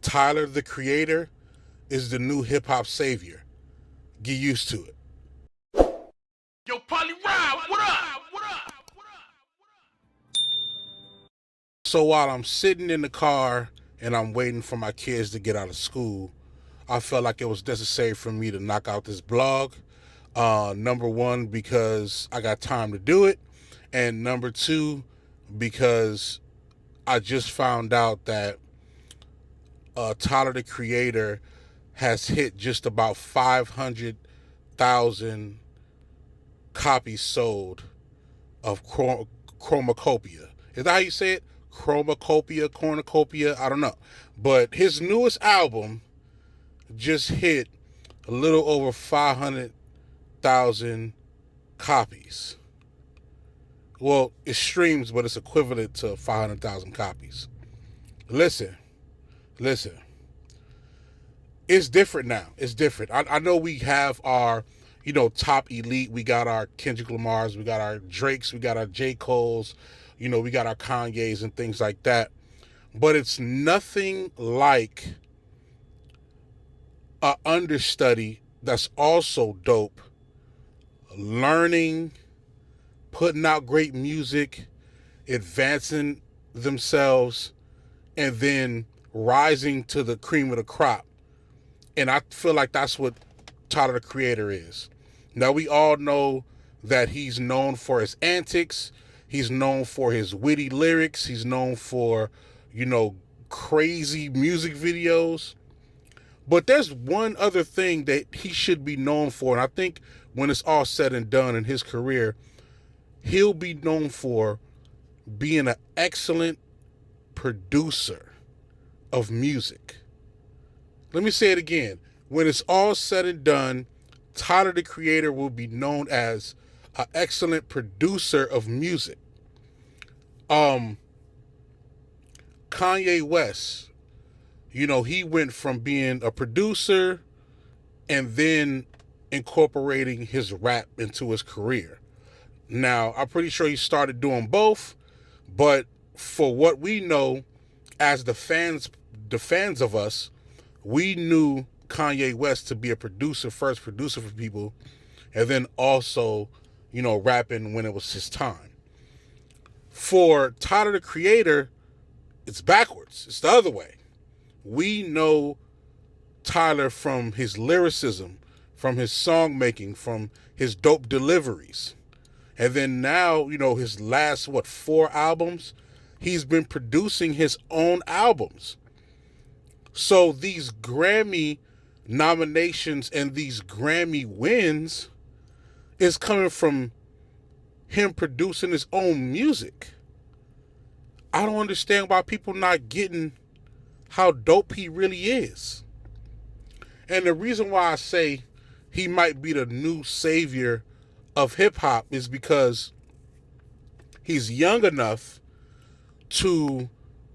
Tyler, the Creator, is the new hip hop savior. Get used to it. Yo, Polly Ride, what up? What up? So while I'm sitting in the car and I'm waiting for my kids to get out of school, I felt like it was necessary for me to knock out this blog. Number one, because I got time to do it. And number two, because I just found out that Tyler the Creator has hit just about 500,000 copies sold of Chromacopia. Is that how you say it? Chromacopia, Cornucopia? I don't know. But his newest album just hit a little over 500,000 copies. Well, it streams, but it's equivalent to 500,000 copies. Listen, listen. It's different now. It's different. I know we have our, top elite. We got our Kendrick Lamars, we got our Drakes, we got our J. Cole's, we got our Kanye's and things like that. But it's nothing like a understudy that's also dope, learning, putting out great music, advancing themselves, and then rising to the cream of the crop. And I feel like that's what Tyler the Creator is. Now, we all know that he's known for his antics. He's known for his witty lyrics. He's known for, crazy music videos. But there's one other thing that he should be known for. And I think when it's all said and done in his career, he'll be known for being an excellent producer of music. Let me say it again. When it's all said and done, Tyler the Creator will be known as an excellent producer of music. Kanye West, he went from being a producer and then incorporating his rap into his career. Now, I'm pretty sure he started doing both, but for what we know as the fans of us, we knew Kanye West to be a first producer for people, and then also, rapping when it was his time. For Tyler the Creator, it's backwards. It's the other way. We know Tyler from his lyricism, from his song making, from his dope deliveries. And then now, his last, 4 albums, he's been producing his own albums. So these Grammy nominations and these Grammy wins is coming from him producing his own music. I don't understand why people not getting how dope he really is. And the reason why I say he might be the new savior of hip hop is because he's young enough to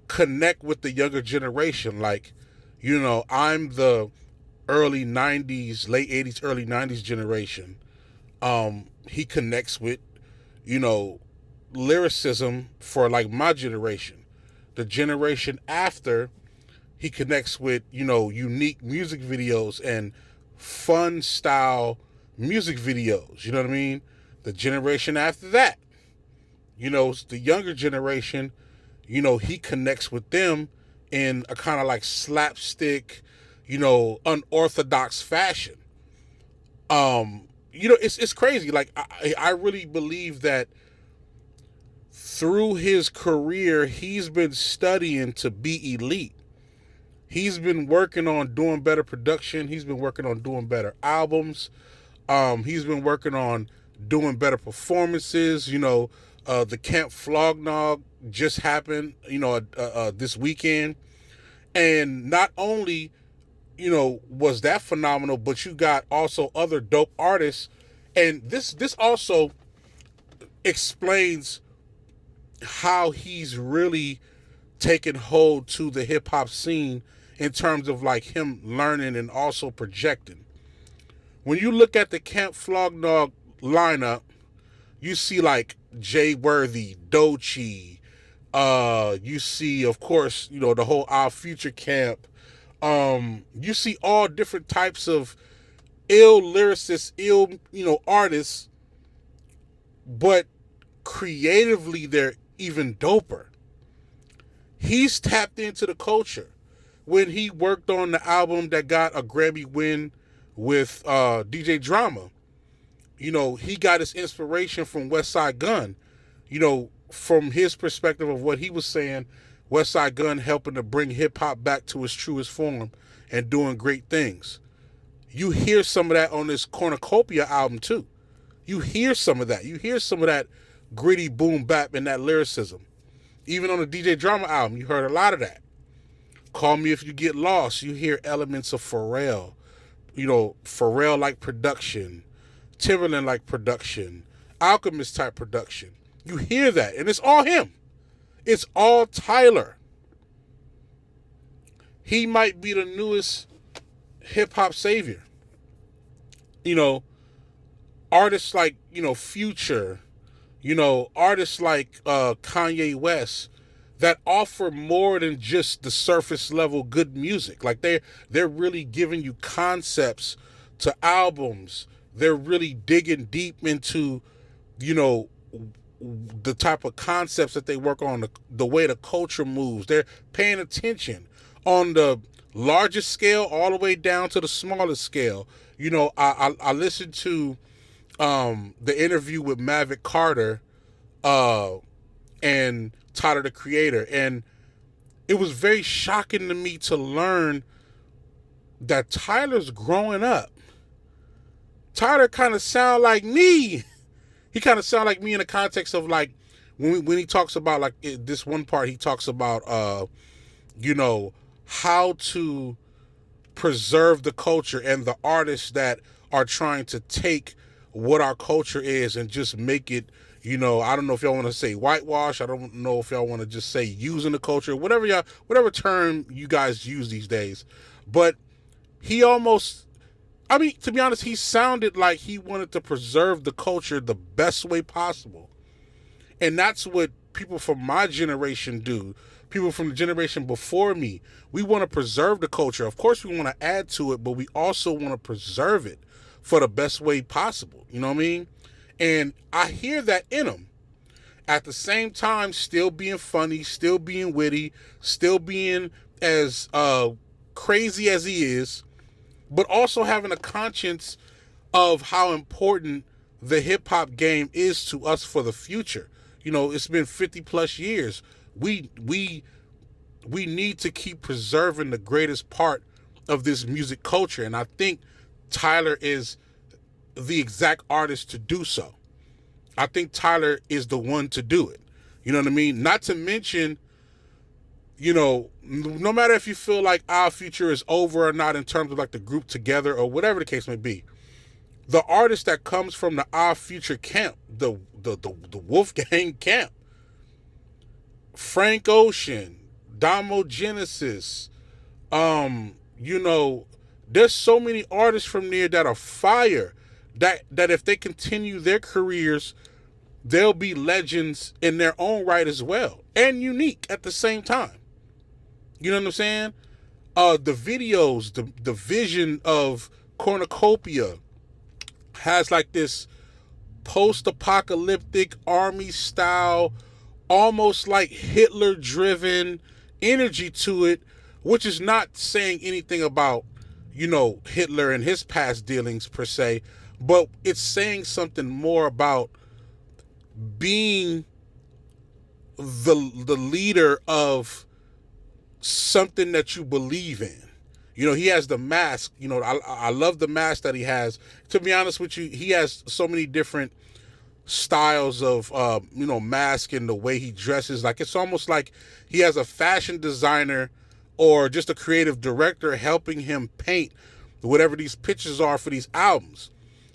connect with the younger generation. Like, I'm the early 90s, late 80s, early 90s generation. He connects with, lyricism for like my generation. The generation after, he connects with, unique music videos and fun style music videos. You know what I mean? The generation after that, the younger generation, he connects with them in a kind of like slapstick, unorthodox fashion. It's crazy. Like I really believe that through his career, he's been studying to be elite. He's been working on doing better production. He's been working on doing better albums. He's been working on doing better performances. The Camp Flognog just happened, this weekend. And not only, was that phenomenal, but you got also other dope artists. And this also explains how he's really taken hold to the hip hop scene in terms of like him learning and also projecting. When you look at the Camp Flognog lineup, you see like Jay Worthy, Doechii, you see, of course, the whole Our Future camp, You see all different types of ill lyricists, ill, artists, but creatively they're even doper. He's tapped into the culture. When he worked on the album that got a Grammy win with DJ Drama, he got his inspiration from West Side Gun. From his perspective of what he was saying, West Side Gun helping to bring hip hop back to its truest form and doing great things. You hear some of that on this Cornucopia album too. You hear some of that. You hear some of that gritty boom bap and that lyricism. Even on the DJ Drama album, you heard a lot of that. Call Me If You Get Lost, you hear elements of Pharrell. Pharrell like production, Timberland like production, Alchemist type production. You hear that, and it's all him. It's all Tyler. He might be the newest hip hop savior. You know, artists like, Future, artists like Kanye West that offer more than just the surface level good music. Like they're really giving you concepts to albums. They're really digging deep into, you know, the type of concepts that they work on, the way the culture moves. They're paying attention on the largest scale all the way down to the smallest scale. I listened to the interview with Maverick Carter and Tyler the Creator, and it was very shocking to me to learn that Tyler's growing up. Tyler kind of sound like me. He kind of sound like me in the context of like when he talks about like this one part, he talks about how to preserve the culture and the artists that are trying to take what our culture is and just make it, I don't know if y'all want to say whitewash. I don't know if y'all want to just say using the culture, whatever term you guys use these days. But he almost, to be honest, he sounded like he wanted to preserve the culture the best way possible. And that's what people from my generation do. People from the generation before me. We want to preserve the culture. Of course, we want to add to it, but we also want to preserve it for the best way possible. You know what I mean? And I hear that in him. At the same time, still being funny, still being witty, still being as crazy as he is, but also having a conscience of how important the hip hop game is to us for the future. It's been 50 plus years. We need to keep preserving the greatest part of this music culture, and I think Tyler is the exact artist to do so. I think Tyler is the one to do it. You know what I mean? Not to mention, no matter if you feel like Our Future is over or not in terms of like the group together or whatever the case may be, the artist that comes from the Our Future camp, the Wolfgang camp, Frank Ocean, Damo Genesis, there's so many artists from there that are fire that if they continue their careers, they'll be legends in their own right as well, and unique at the same time. You know what I'm saying? The videos, the vision of Cornucopia has like this post-apocalyptic army style, almost like Hitler-driven energy to it, which is not saying anything about, Hitler and his past dealings per se, but it's saying something more about being the leader of something that you believe in. He has the mask. I love the mask that he has. To be honest with you, he has so many different styles of mask and the way he dresses. Like it's almost like he has a fashion designer or just a creative director helping him paint whatever these pictures are for these albums.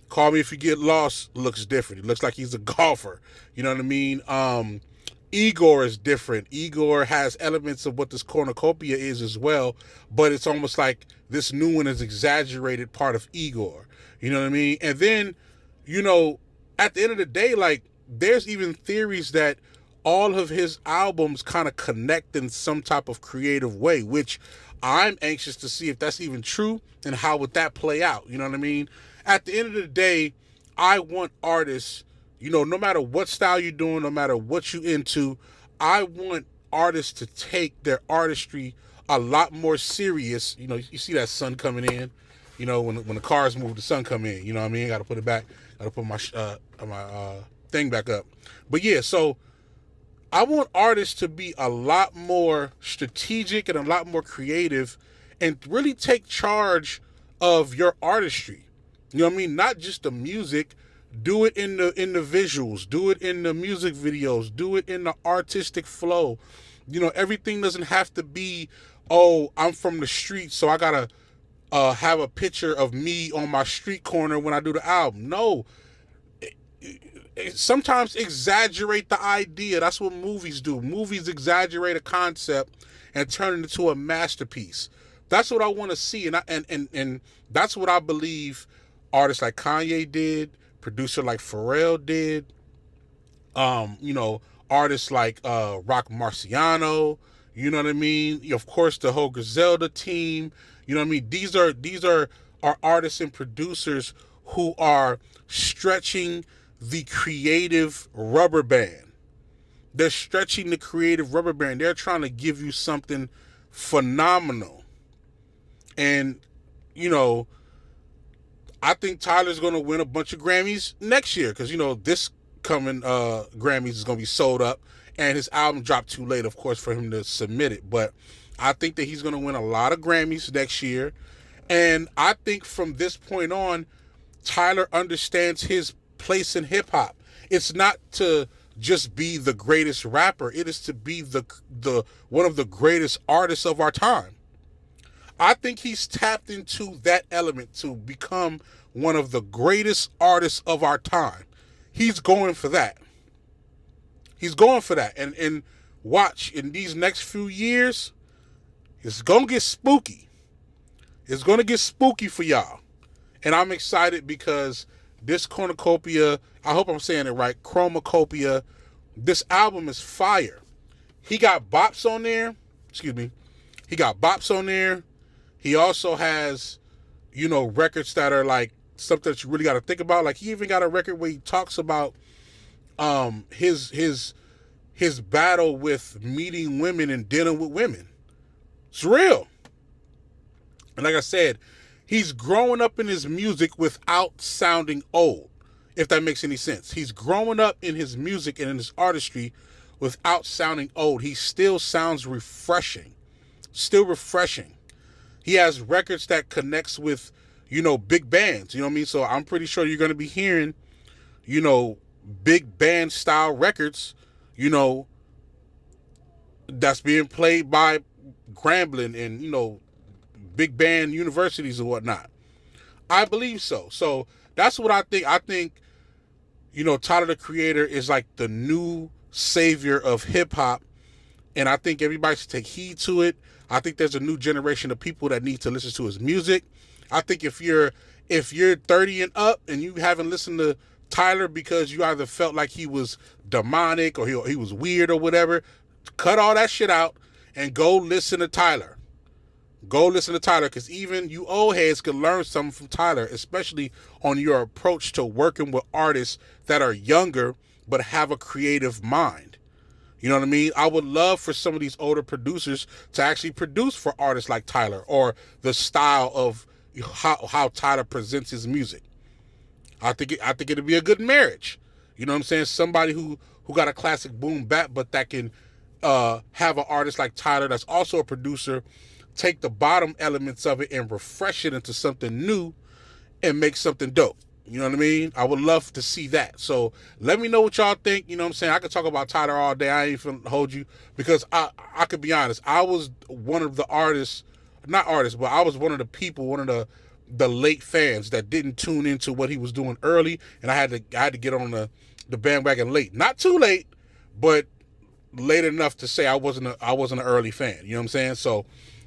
Call Me If You Get Lost looks different. It looks like he's a golfer. You know what I mean? Igor is different. Igor has elements of what this cornucopia is as well, but it's almost like this new one is exaggerated part of Igor. You know what I mean? And then, at the end of the day, like there's even theories that all of his albums kind of connect in some type of creative way, which I'm anxious to see if that's even true and how would that play out. You know what I mean? At the end of the day, I want artists, no matter what style you're doing, no matter what you into, I want artists to take their artistry a lot more serious. You see that sun coming in. When the cars move, the sun come in. You know what I mean? Got to put it back. Got to put my thing back up. But yeah, so I want artists to be a lot more strategic and a lot more creative and really take charge of your artistry. You know what I mean? Not just the music. Do it in the visuals. Do it in the music videos. Do it in the artistic flow. Everything doesn't have to be, oh, I'm from the street, so I gotta have a picture of me on my street corner when I do the album. No, sometimes exaggerate the idea. That's what movies do. Movies exaggerate a concept and turn it into a masterpiece. That's what I want to see, and that's what I believe artists like Kanye did, producer like Pharrell did, artists like Rock Marciano. You know what I mean? Of course, the whole Griselda team. You know what I mean? These are artists and producers who are stretching the creative rubber band. They're stretching the creative rubber band. They're trying to give you something phenomenal. And, I think Tyler's going to win a bunch of Grammys next year because, this coming Grammys is going to be sold up. And his album dropped too late, of course, for him to submit it. But I think that he's going to win a lot of Grammys next year. And I think from this point on, Tyler understands his place in hip hop. It's not to just be the greatest rapper. It is to be the one of the greatest artists of our time. I think he's tapped into that element to become one of the greatest artists of our time. He's going for that. He's going for that. And watch, in these next few years, it's going to get spooky. It's going to get spooky for y'all. And I'm excited because this cornucopia, I hope I'm saying it right, chromacopia, this album is fire. He got bops on there. Excuse me. He got bops on there. He also has, records that are like something that you really got to think about. Like he even got a record where he talks about his battle with meeting women and dealing with women. It's real. And like I said, he's growing up in his music without sounding old, if that makes any sense. He's growing up in his music and in his artistry without sounding old. He still sounds refreshing. Still refreshing. He has records that connects with, big bands. You know what I mean? So I'm pretty sure you're going to be hearing, big band style records, that's being played by Grambling and, big band universities and whatnot. I believe so. So that's what I think. I think, Tyler the Creator is like the new savior of hip hop. And I think everybody should take heed to it. I think there's a new generation of people that need to listen to his music. I think if you're 30 and up and you haven't listened to Tyler because you either felt like he was demonic or he was weird or whatever, cut all that shit out and go listen to Tyler. Go listen to Tyler, because even you old heads can learn something from Tyler, especially on your approach to working with artists that are younger but have a creative mind. You know what I mean? I would love for some of these older producers to actually produce for artists like Tyler, or the style of how Tyler presents his music. I think it'd be a good marriage. You know what I'm saying? Somebody who got a classic boom bap, but that can have an artist like Tyler that's also a producer, take the bottom elements of it and refresh it into something new and make something dope. You know what I mean? I would love to see that. So let me know what y'all think. You know what I'm saying? I could talk about Tyler all day. I ain't finna hold you, because I could be honest. I was one of the artists, not artists, but I was one of the people, one of the late fans that didn't tune into what he was doing early, and I had to get on the bandwagon late. Not too late, but late enough to say I wasn't an early fan. You know what I'm saying? So,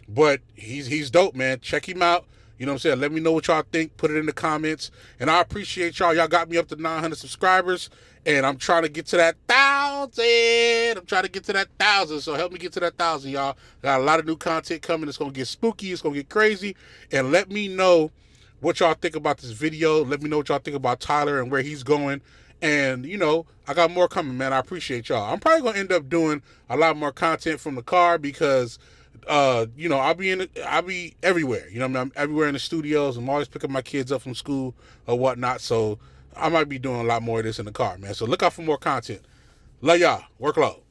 but he's dope, man. Check him out. You know what I'm saying? Let me know what y'all think. Put it in the comments. And I appreciate y'all. Y'all got me up to 900 subscribers. And I'm trying to get to that 1,000. I'm trying to get to that 1,000. So help me get to that 1,000, y'all. Got a lot of new content coming. It's going to get spooky. It's going to get crazy. And let me know what y'all think about this video. Let me know what y'all think about Tyler and where he's going. And, you know, I got more coming, man. I appreciate y'all. I'm probably going to end up doing a lot more content from the car because you know, I'll be everywhere. You know what I mean? I'm everywhere in the studios. I'm always picking my kids up from school or whatnot. So I might be doing a lot more of this in the car, man. So look out for more content. Love y'all. Work low.